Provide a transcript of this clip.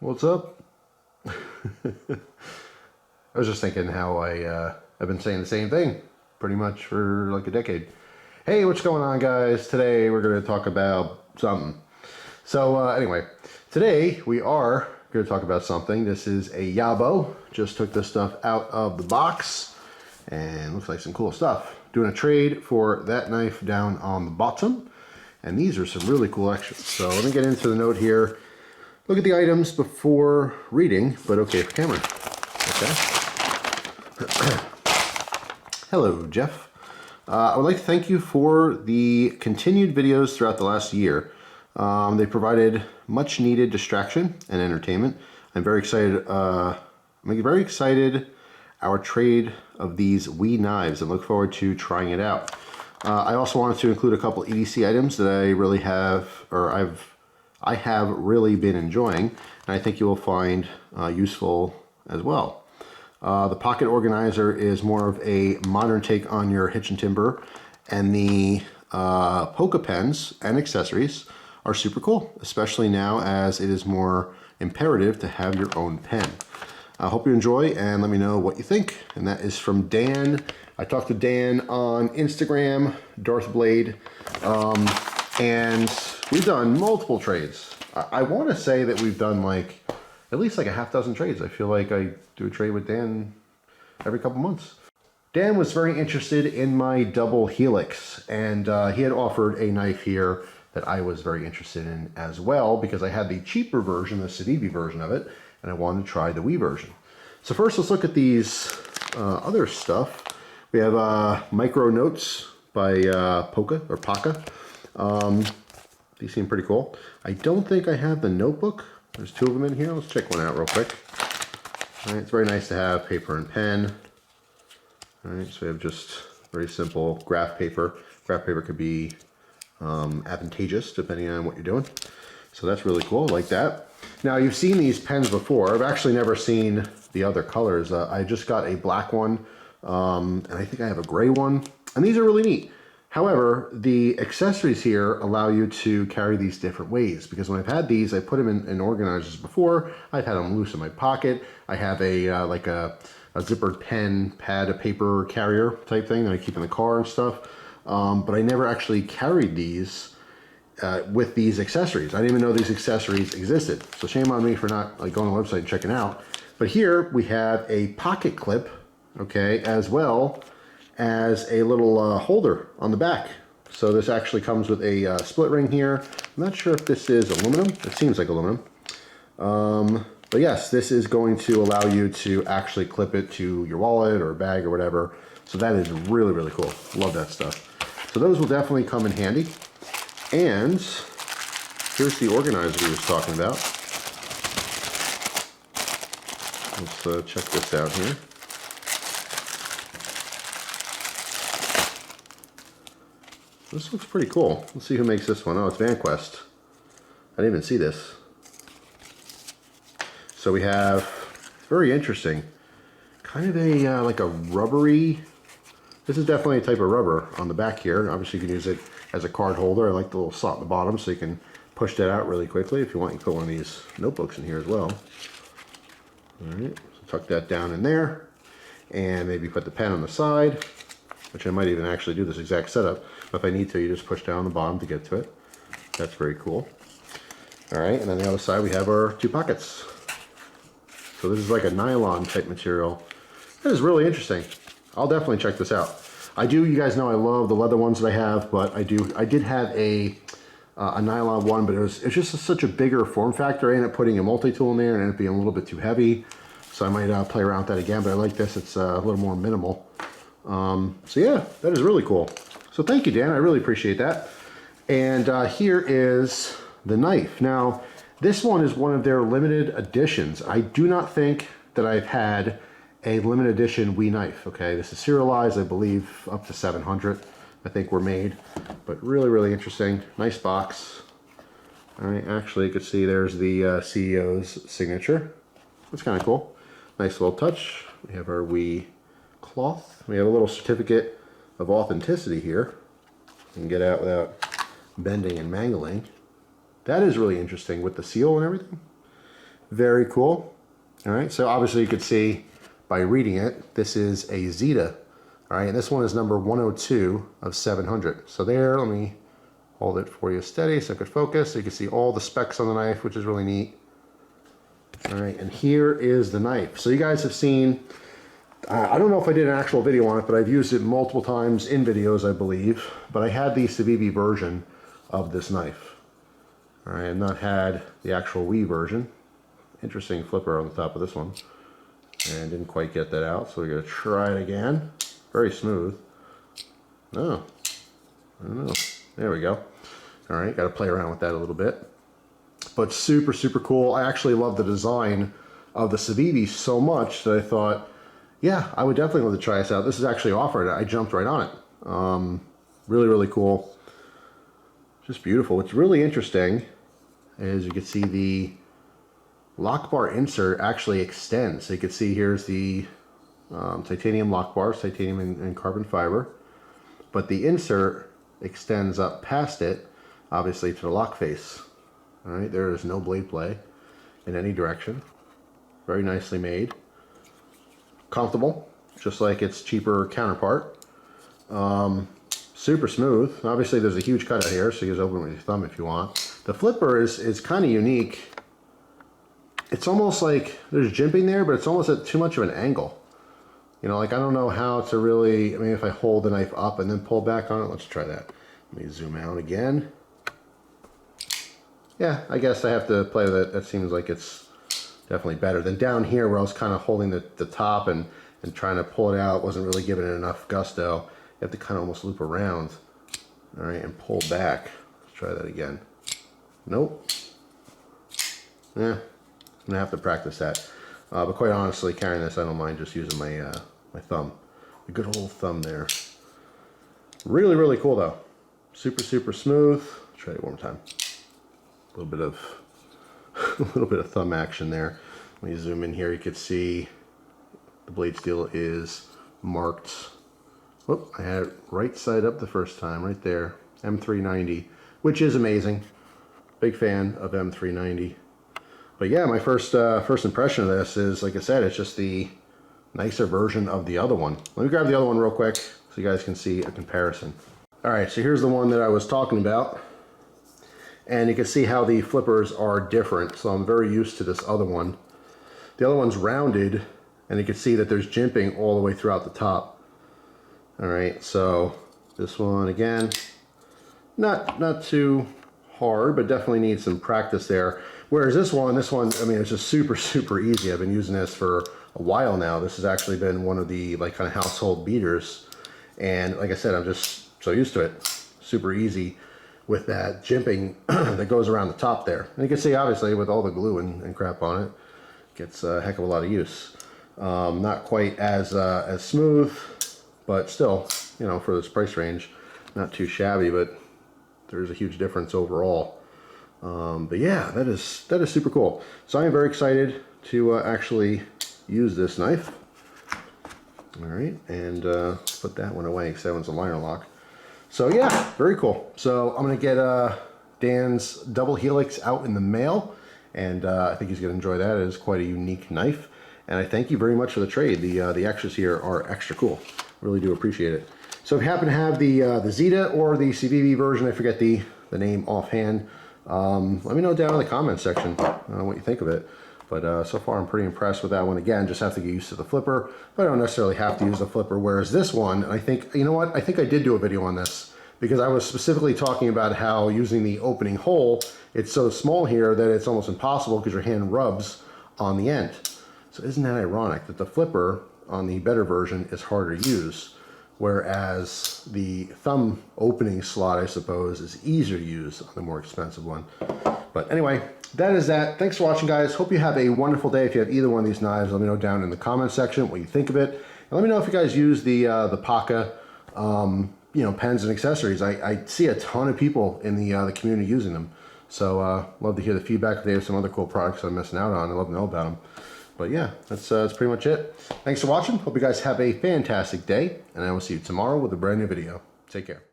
What's up? I was just thinking how I've been saying the same thing pretty much for like a decade. Hey, what's going on, guys? Today we're going to talk about something. So anyway, today we are going to talk about something. This is a Yabo. Just took this stuff out of the box and looks like some cool stuff. Doing a trade for that knife down on the bottom. And these are some really cool extras. So let me get into the note here. Look at the items before reading, but okay for camera. Okay. Hello, Jeff. I would like to thank you for the continued videos throughout the last year. They provided much needed distraction and entertainment. I'm very excited. Our trade of these Wee knives and look forward to trying it out. I also wanted to include a couple EDC items that I really have, or I have really been enjoying, and I think you will find useful as well. The pocket organizer is more of a modern take on your hitch and timber, and the Boker pens and accessories are super cool, especially now as it is more imperative to have your own pen. I hope you enjoy and let me know what you think. And that is from Dan. I talked to Dan on Instagram, Darth Blade, and we've done multiple trades. I want to say that we've done like at least like a half dozen trades. I feel like I do a trade with Dan every couple months. Dan was very interested in my double helix, and he had offered a knife here that I was very interested in as well because I had the cheaper version, the Civivi version of it, and I wanted to try the Wii version. So first, let's look at these other stuff. We have micro notes by Boker or Boker. These seem pretty cool. I don't think I have the notebook. There's two of them in here. Let's check one out real quick. All right, it's very nice to have paper and pen. All right, so we have just very simple graph paper. Graph paper could be advantageous depending on what you're doing. So that's really cool, like that. Now you've seen these pens before. I've actually never seen the other colors. I just got a black one, and I think I have a gray one, and these are really neat. However, the accessories here allow you to carry these different ways, because when I've had these, I put them in organizers before. I've had them loose in my pocket. I have a like a zippered pen pad, a paper carrier type thing that I keep in the car and stuff. But I never actually carried these with these accessories. I didn't even know these accessories existed. So shame on me for not like going to the website and checking out. But here we have a pocket clip, okay, as well as a little holder on the back. So this actually comes with a split ring here. I'm not sure if this is aluminum. It seems like aluminum. But yes, this is going to allow you to actually clip it to your wallet or bag or whatever. So that is really, really cool. Love that stuff. So those will definitely come in handy. And here's the organizer we were talking about. Let's check this out here. This looks pretty cool. Let's see who makes this one. Oh, it's VanQuest. I didn't even see this. So we have, it's very interesting, kind of a like a rubbery, this is definitely a type of rubber on the back here. Obviously you can use it as a card holder. I like the little slot in the bottom so you can push that out really quickly. If you want, you can put one of these notebooks in here as well. All right, so tuck that down in there and maybe put the pen on the side, which I might even actually do this exact setup. But if I need to, you just push down the bottom to get to it. That's very cool. All right, and on the other side we have our two pockets. So this is like a nylon type material. That is really interesting. I'll definitely check this out. You guys know I love the leather ones that I have, but I did have a nylon one, but it's just such a bigger form factor. I ended up putting a multi-tool in there and it ended up being a little bit too heavy. So I might play around with that again, but I like this. It's a little more minimal. So yeah, that is really cool. So thank you, Dan. I really appreciate that. And here is the knife. Now, this one is one of their limited editions. I do not think that I've had a limited edition Wii knife. Okay, this is serialized, I believe, up to 700. I think were made, but really, really interesting. Nice box. All right, actually, you can see there's the CEO's signature. That's kind of cool. Nice little touch. We have our Wii cloth. We have a little certificate of authenticity here. You can get out without bending and mangling. That is really interesting with the seal and everything. Very cool. All right, so obviously you could see by reading it, this is a Zeta. All right, and this one is number 102 of 700. So there, let me hold it for you steady so it could focus. So you can see all the specs on the knife, which is really neat. All right, and here is the knife. So you guys have seen, I don't know if I did an actual video on it, but I've used it multiple times in videos, I believe. But I had the Civivi version of this knife. All right, I've not had the actual Wii version. Interesting flipper on the top of this one. And didn't quite get that out, so we're gonna try it again. Very smooth. Oh, I don't know. There we go. All right, got to play around with that a little bit. But super, super cool. I actually love the design of the Civivi so much that I thought, yeah, I would definitely love to try this out. This is actually offered. I jumped right on it. Really, really cool. Just beautiful. What's really interesting is you can see the lock bar insert actually extends. So you can see here's the titanium lock bars, titanium and carbon fiber. But the insert extends up past it, obviously, to the lock face. All right, there is no blade play in any direction. Very nicely made. Comfortable, just like its cheaper counterpart. Super smooth. Obviously, there's a huge cutout here, so you just open it with your thumb if you want. The flipper is kind of unique. It's almost like there's jimping there, but it's almost at too much of an angle. You know, like I don't know how to really, I mean, if I hold the knife up and then pull back on it, let's try that. Let me zoom out again. Yeah, I guess I have to play with it. That seems like it's definitely better than down here where I was kind of holding the top and trying to pull it out. Wasn't really giving it enough gusto. You have to kind of almost loop around, all right, and pull back. Let's try that again. Nope. Yeah, I'm gonna have to practice that. But quite honestly, carrying this, I don't mind just using my my thumb. A good old thumb there. Really, really cool though. Super, super smooth. Try it one more time. A little bit of thumb action there. When you zoom in here, you can see the blade steel is marked. Whoop, I had it right side up the first time, right there. M390, which is amazing. Big fan of M390. But yeah, my first impression of this is, like I said, it's just the nicer version of the other one. Let me grab the other one real quick so you guys can see a comparison. All right, so here's the one that I was talking about. And you can see how the flippers are different. So I'm very used to this other one. The other one's rounded, and you can see that there's jimping all the way throughout the top. All right, so this one again, not too hard, but definitely needs some practice there. Whereas this one, I mean, it's just super, super easy. I've been using this for a while now. This has actually been one of the like kind of household beaters. And like I said, I'm just so used to it. Super easy with that jimping that goes around the top there. And you can see, obviously, with all the glue and crap on it, gets a heck of a lot of use. Not quite as smooth, but still, you know, for this price range, not too shabby, but there's a huge difference overall. But yeah, that is super cool. So I am very excited to actually use this knife. All right, and put that one away because that one's a liner lock. So yeah, very cool. So I'm gonna get Dan's double helix out in the mail, and I think he's gonna enjoy that. It is quite a unique knife, and I thank you very much for the trade. The extras here are extra cool. Really do appreciate it. So if you happen to have the Zeta or the Civivi version, I forget the name offhand. Let me know down in the comments section what you think of it. But so far I'm pretty impressed with that one. Again, just have to get used to the flipper, but I don't necessarily have to use the flipper. Whereas this one, I think, you know what? I think I did do a video on this because I was specifically talking about how using the opening hole, it's so small here that it's almost impossible because your hand rubs on the end. So isn't that ironic that the flipper on the better version is harder to use? Whereas the thumb opening slot, I suppose, is easier to use on the more expensive one. But anyway, that is that. Thanks for watching, guys. Hope you have a wonderful day. If you have either one of these knives, let me know down in the comment section what you think of it. And let me know if you guys use the Paca, you know, pens and accessories. I see a ton of people in the community using them. So love to hear the feedback. If they have some other cool products I'm missing out on, I'd love to know about them. But yeah, that's pretty much it. Thanks for watching. Hope you guys have a fantastic day, and I will see you tomorrow with a brand new video. Take care.